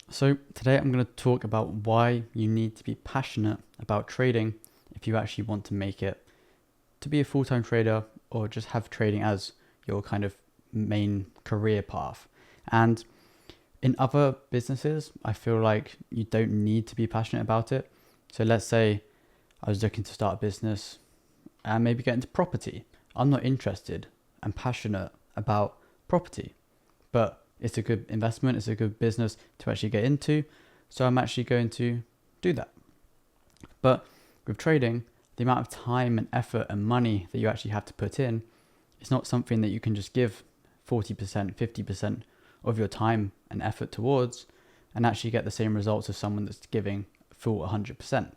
So today I'm going to talk about why you need to be passionate about trading if you actually want to make it to be a full-time trader or just have trading as your kind of main career path. And in other businesses, I feel like you don't need to be passionate about it. So let's say I was looking to start a business and maybe get into property. I'm not interested and passionate about property, but it's a good investment, it's a good business to actually get into. So I'm actually going to do that. But with trading, the amount of time and effort and money that you actually have to put in, it's not something that you can just give 40%, 50% of your time and effort towards and actually get the same results as someone that's giving full 100%.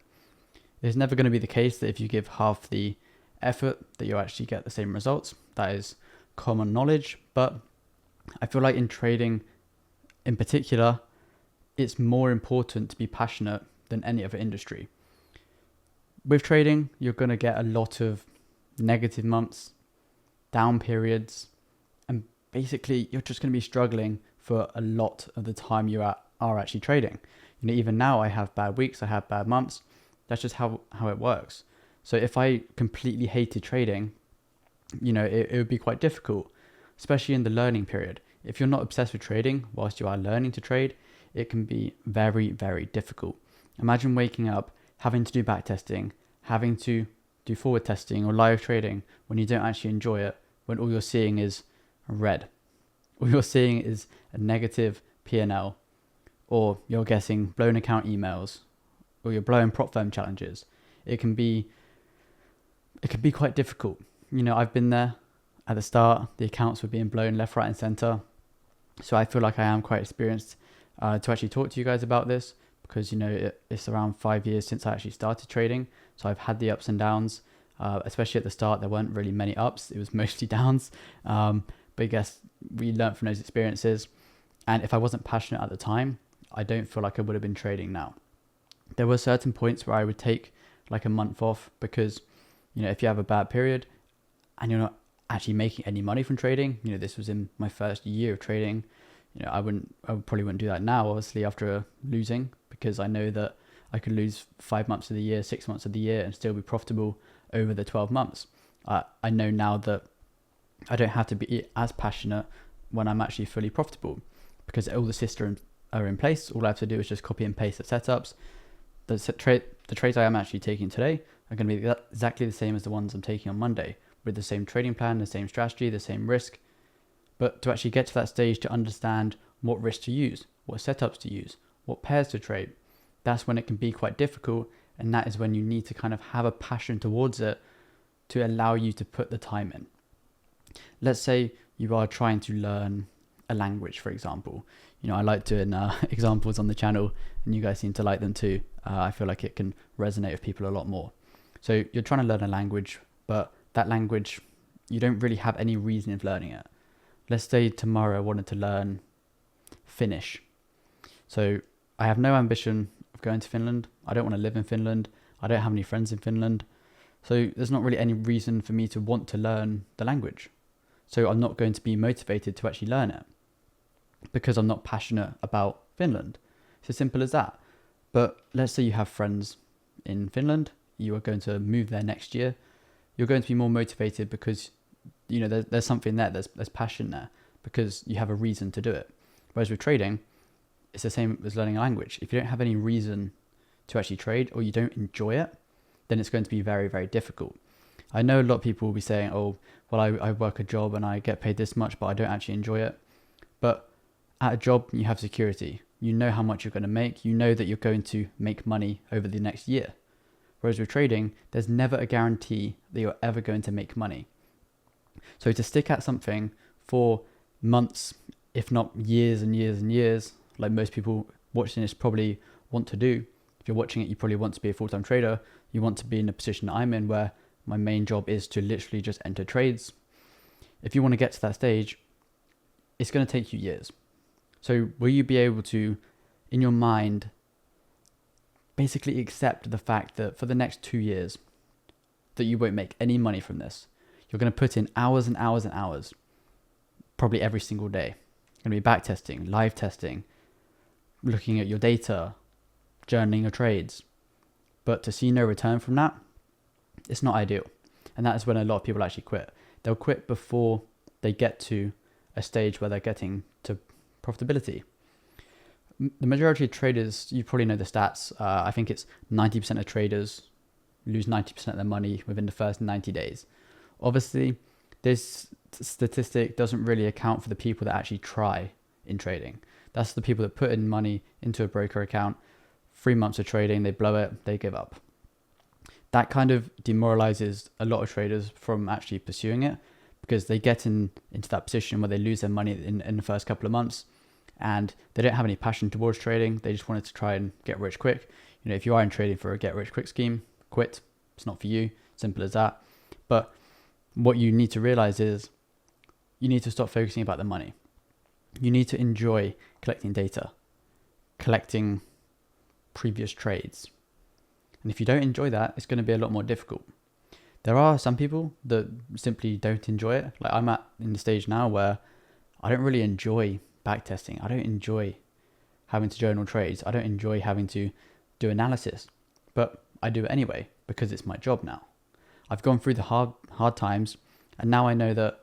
It's never going to be the case that if you give half the effort that you actually get the same results. That is common knowledge, but I feel like in trading in particular, it's more important to be passionate than any other industry. With trading, you're going to get a lot of negative months, down periods, and basically you're just going to be struggling for a lot of the time you are actually trading. Even now I have bad weeks, I have bad months. That's just how it works. So if I completely hated trading, it would be quite difficult, especially in the learning period. If you're not obsessed with trading whilst you are learning to trade, it can be very, very difficult. Imagine waking up, having to do back testing, having to do forward testing or live trading when you don't actually enjoy it, when all you're seeing is red. All you're seeing is a negative P&L, or you're getting blown account emails, or you're blowing prop firm challenges. It can be quite difficult. I've been there at the start. The accounts were being blown left, right, and center. So I feel like I am quite experienced to actually talk to you guys about this because, it's around 5 years since I actually started trading. So I've had the ups and downs, especially at the start. There weren't really many ups. It was mostly downs. But I guess we learned from those experiences. And if I wasn't passionate at the time, I don't feel like I would have been trading now. There were certain points where I would take like a month off because, if you have a bad period and you're not actually making any money from trading, this was in my first year of trading. I probably wouldn't do that now, obviously, after losing, because I know that I could lose 5 months of the year, 6 months of the year, and still be profitable over the 12 months. I know now that I don't have to be as passionate when I'm actually fully profitable because all the systems are in place. All I have to do is just copy and paste the setups. The trades I am actually taking today are going to be exactly the same as the ones I'm taking on Monday, with the same trading plan, the same strategy, the same risk. But to actually get to that stage to understand what risk to use, what setups to use, what pairs to trade, that's when it can be quite difficult. And that is when you need to kind of have a passion towards it to allow you to put the time in. Let's say you are trying to learn a language, for example. I like doing examples on the channel, and you guys seem to like them too. I feel like it can resonate with people a lot more. So you're trying to learn a language, but that language, you don't really have any reason of learning it. Let's say tomorrow I wanted to learn Finnish. So I have no ambition of going to Finland. I don't want to live in Finland. I don't have any friends in Finland. So there's not really any reason for me to want to learn the language. So I'm not going to be motivated to actually learn it because I'm not passionate about Finland. It's as simple as that. But let's say you have friends in Finland. You are going to move there next year. You're going to be more motivated because there's something there, there's passion there because you have a reason to do it. Whereas with trading, it's the same as learning a language. If you don't have any reason to actually trade or you don't enjoy it, then it's going to be very, very difficult. I know a lot of people will be saying, oh, well, I work a job and I get paid this much, but I don't actually enjoy it. But at a job, you have security. You know how much you're going to make. You know that you're going to make money over the next year. Whereas with trading, there's never a guarantee that you're ever going to make money. So to stick at something for months, if not years and years and years, like most people watching this probably want to do, if you're watching it, you probably want to be a full-time trader. You want to be in a position that I'm in where my main job is to literally just enter trades. If you want to get to that stage, it's going to take you years. So will you be able to, in your mind, basically accept the fact that for the next 2 years that you won't make any money from this? You're going to put in hours and hours and hours, probably every single day. You're going to be back testing, live testing, looking at your data, journaling your trades. But to see no return from that, it's not ideal. And that is when a lot of people actually quit. They'll quit before they get to a stage where they're getting to profitability. The majority of traders, you probably know the stats. I think it's 90% of traders lose 90% of their money within the first 90 days. Obviously, this statistic doesn't really account for the people that actually try in trading. That's the people that put in money into a broker account, 3 months of trading, they blow it, they give up. That kind of demoralizes a lot of traders from actually pursuing it, because they get into that position where they lose their money in the first couple of months, and they don't have any passion towards trading. They just wanted to try and get rich quick. If you are in trading for a get rich quick scheme, quit. It's not for you. Simple as that. But what you need to realize is you need to stop focusing about the money. You need to enjoy collecting data, collecting previous trades. And if you don't enjoy that, it's going to be a lot more difficult. There are some people that simply don't enjoy it. Like I'm in the stage now where I don't really enjoy backtesting. I don't enjoy having to journal trades. I don't enjoy having to do analysis, but I do it anyway because it's my job now. I've gone through the hard times, and now I know that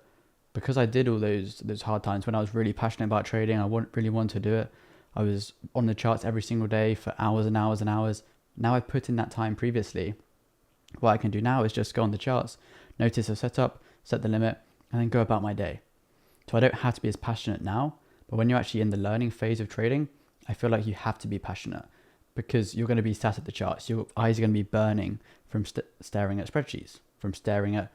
because I did all those hard times when I was really passionate about trading, I really wanted to do it. I was on the charts every single day for hours and hours and hours. Now I've put in that time previously. What I can do now is just go on the charts, notice a setup, set the limit, and then go about my day. So I don't have to be as passionate now, but when you're actually in the learning phase of trading, I feel like you have to be passionate, because you're going to be sat at the charts. Your eyes are going to be burning from staring at spreadsheets, from staring at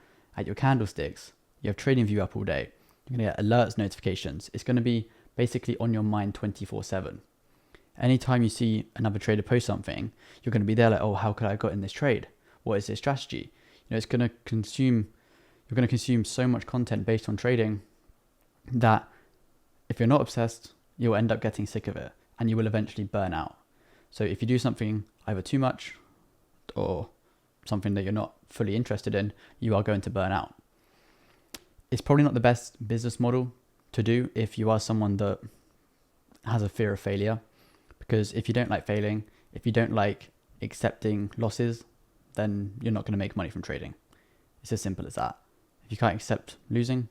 your candlesticks. You have TradingView up all day. You're going to get alerts, notifications. It's going to be basically on your mind 24/7. Anytime you see another trader post something, you're going to be there like, oh, how could I have got in this trade? What is this strategy? It's going to consume, you're going to consume so much content based on trading that if you're not obsessed, you'll end up getting sick of it and you will eventually burn out. So if you do something either too much or something that you're not fully interested in, you are going to burn out. It's probably not the best business model to do if you are someone that has a fear of failure, because if you don't like failing, if you don't like accepting losses, then you're not going to make money from trading. It's as simple as that. If you can't accept losing,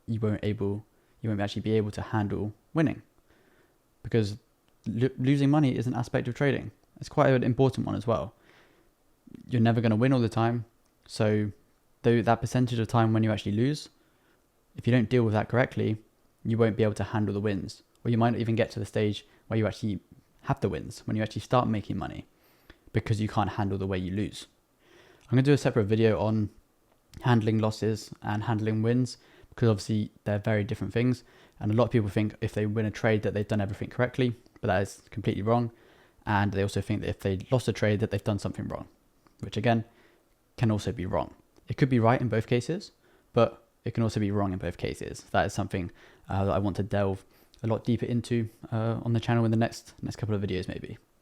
you won't actually be able to handle winning, because losing money is an aspect of trading. It's quite an important one as well. You're never going to win all the time. So though that percentage of time when you actually lose, if you don't deal with that correctly, you won't be able to handle the wins, or you might not even get to the stage where you actually have the wins, when you actually start making money, because you can't handle the way you lose. I'm going to do a separate video on handling losses and handling wins, because obviously they're very different things. And a lot of people think if they win a trade that they've done everything correctly, but that is completely wrong. And they also think that if they lost a trade that they've done something wrong, which again can also be wrong. It could be right in both cases, but it can also be wrong in both cases. That is something that I want to delve a lot deeper into on the channel in the next couple of videos maybe.